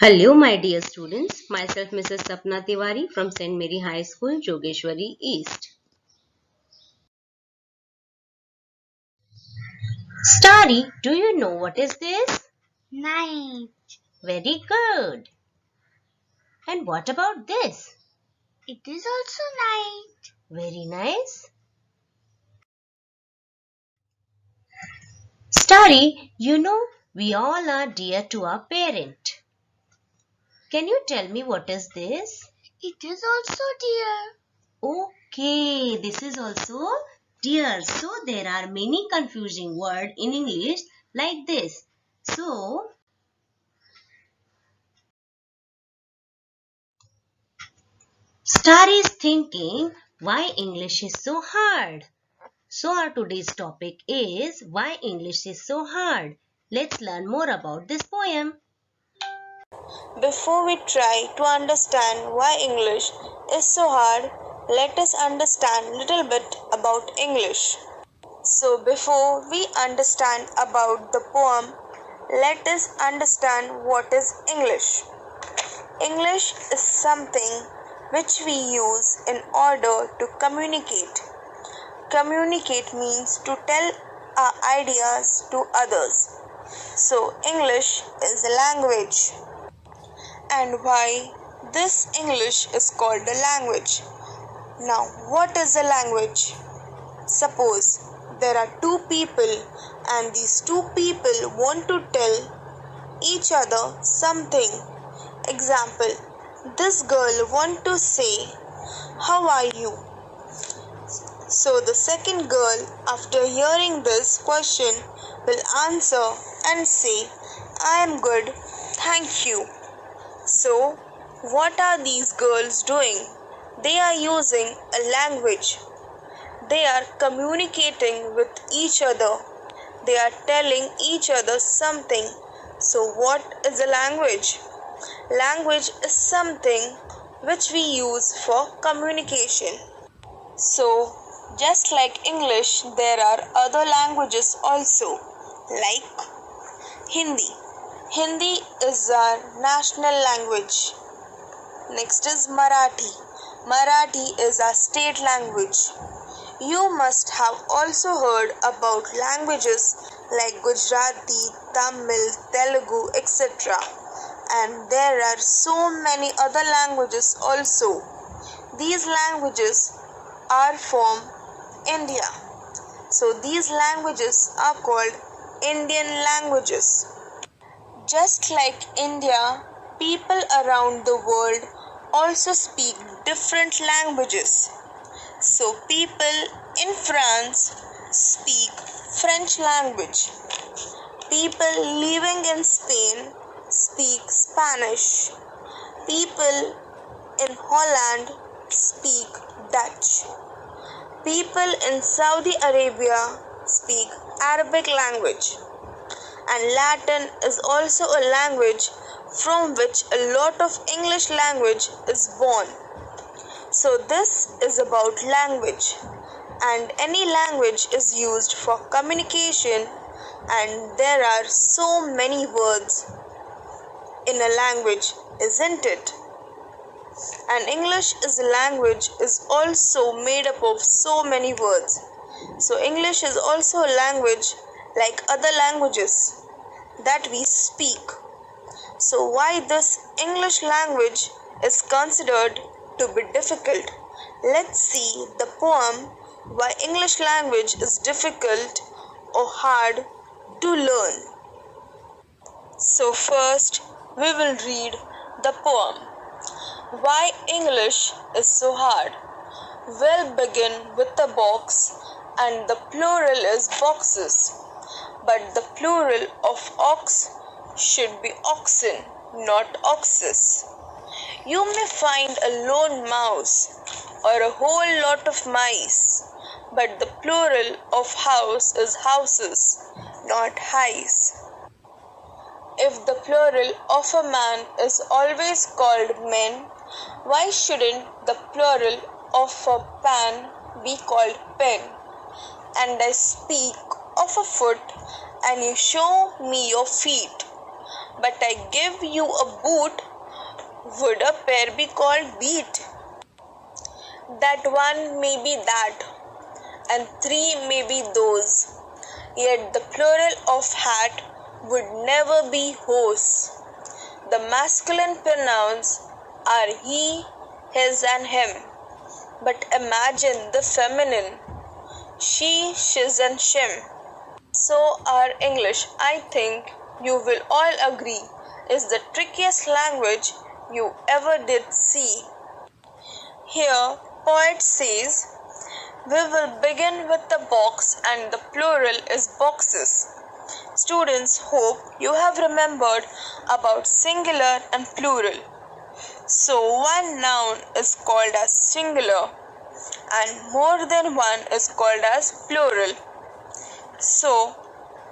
Hello, my dear students. Myself, Mrs. Sapna Tiwari from St. Mary High School, Jogeshwari East. Starry, do you know what is this? Night. Very good. And what about this? It is also night. Very nice. Starry, you know we all are dear to our parent. Can you tell me what is this? It is also dear. Okay, this is also dear. So there are many confusing words in English like this. So Star is thinking why English is so hard. So our today's topic is why English is so hard. Let's learn more about this poem. Before we try to understand why English is so hard, let us understand a little bit about English. So before we understand about the poem, let us understand what is English. English is something which we use in order to communicate. Communicate means to tell our ideas to others. So English is a language. And why this English is called a language. Now, what is a language? Suppose there are two people and these two people want to tell each other something. Example, this girl want to say, "How are you?" So the second girl, after hearing this question, will answer and say, "I am good, thank you." So, what are these girls doing? They are using a language. They are communicating with each other. They are telling each other something. So, what is a language? Language is something which we use for communication. So, just like English, there are other languages also, like Hindi. Hindi is our national language. Next is Marathi. Marathi is our state language. You must have also heard about languages like Gujarati, Tamil, Telugu, etc. And there are so many other languages also. These languages are from India. So these languages are called Indian languages. Just like India, people around the world also speak different languages. So people in France speak French language. People living in Spain speak Spanish. People in Holland speak Dutch. People in Saudi Arabia speak Arabic language. And Latin is also a language from which a lot of English language is born. So this is about language, and any language is used for communication, and there are so many words in a language, isn't it? And English is a language is also made up of so many words. So English is also a language like other languages that we speak. So why this English language is considered to be difficult? Let's see the poem why English language is difficult or hard to learn. So first we will read the poem. Why English is so hard? We'll begin with the box, and the plural is boxes. But the plural of ox should be oxen, not oxes. You may find a lone mouse or a whole lot of mice, but the plural of house is houses, not highs. If the plural of a man is always called men, why shouldn't the plural of a pan be called pen? And I speak of a foot, and you show me your feet. But I give you a boot, would a pair be called beat? That one may be that, and three may be those. Yet the plural of hat would never be hose. The masculine pronouns are he, his, and him. But imagine the feminine she, shiz, and shim. So, our English, I think you will all agree, is the trickiest language you ever did see. Here, poet says, we will begin with the box and the plural is boxes. Students, hope you have remembered about singular and plural. So, one noun is called as singular and more than one is called as plural. So,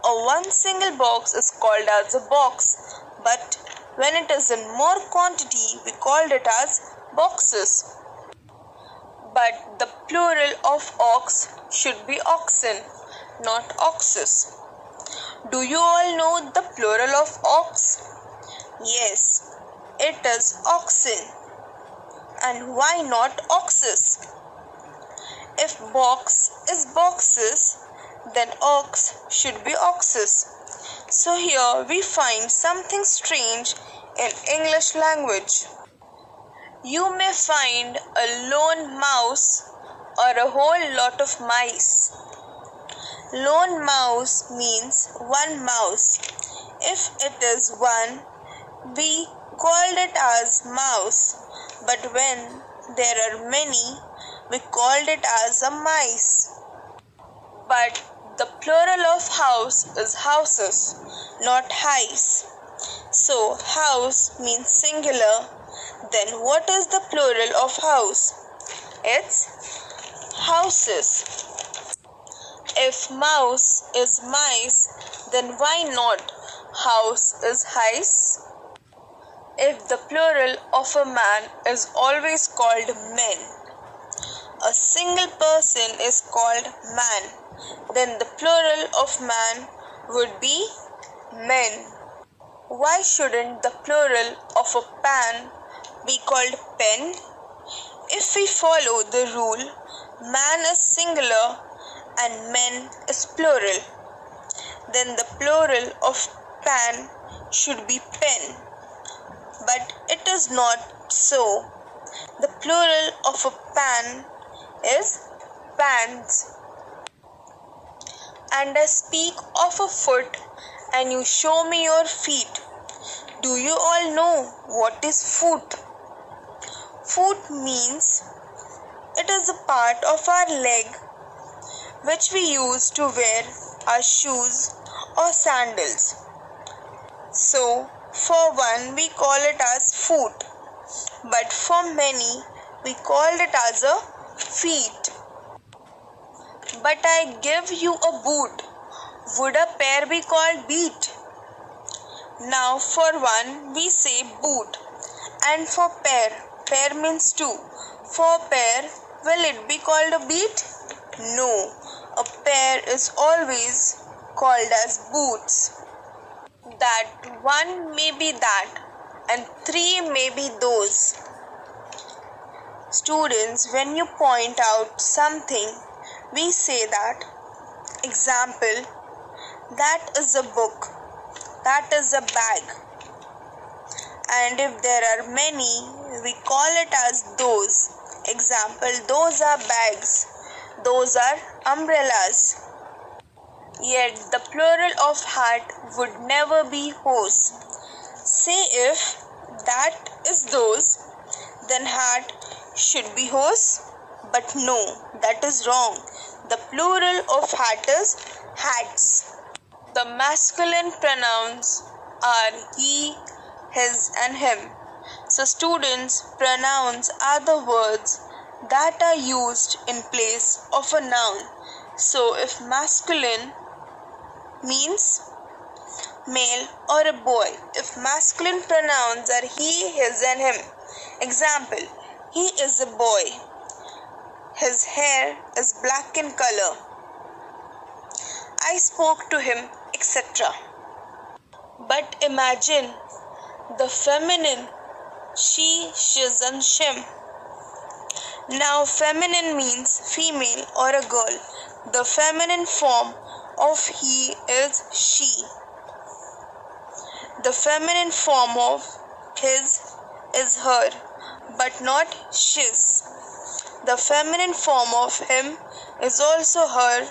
a one single box is called as a box, but when it is in more quantity, we called it as boxes. But the plural of ox should be oxen, not oxes. Do you all know the plural of ox? Yes, it is oxen. And why not oxes? If box is boxes, then ox should be oxes. So here we find something strange in English language. You may find a lone mouse or a whole lot of mice. Lone mouse means one mouse. If it is one, we called it as mouse, but when there are many, we called it as a mice. But the plural of house is houses, not highs. So house means singular. Then what is the plural of house? It's houses. If mouse is mice, then why not house is highs? If the plural of a man is always called men, a single person is called man, then the plural of man would be men. Why shouldn't the plural of a pan be called pen? If we follow the rule, man is singular and men is plural, then the plural of pan should be pen. But it is not so. The plural of a pan is pans. And I speak of a foot and you show me your feet. Do you all know what is foot? Foot means it is a part of our leg which we use to wear our shoes or sandals. So, for one we call it as foot, but for many we called it as a feet. But I give you a boot, would a pair be called beat? Now for one we say boot, and for pair, pair means two. For pair, will it be called a beat? No, a pair is always called as boots. That one may be that, and three may be those. Students, when you point out something, we say that. Example, that is a book, that is a bag. And if there are many, we call it as those. Example, those are bags, those are umbrellas. Yet the plural of hat would never be hose. Say if that is those, then hat should be hose. But no, that is wrong. The plural of hat is hats. The masculine pronouns are he, his, and him. So students, pronouns are the words that are used in place of a noun. So if masculine means male or a boy, if masculine pronouns are he, his, and him. Example, he is a boy. His hair is black in color. I spoke to him, etc. But imagine the feminine she, shiz, and shim. Now, feminine means female or a girl. The feminine form of he is she. The feminine form of his is her, but not shiz. The feminine form of him is also her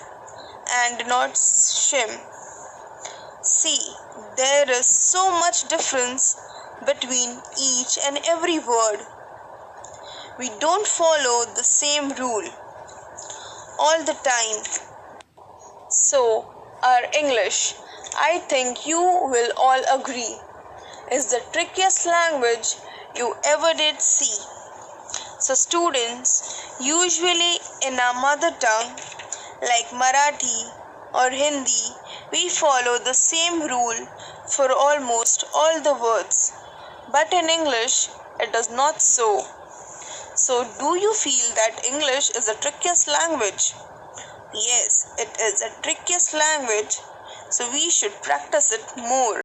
and not shim. See, there is so much difference between each and every word. We don't follow the same rule all the time. So, our English, I think you will all agree, is the trickiest language you ever did see. So, students, usually in our mother tongue, like Marathi or Hindi, we follow the same rule for almost all the words. But in English, it is not so. So, do you feel that English is the trickiest language? Yes, it is the trickiest language, so we should practice it more.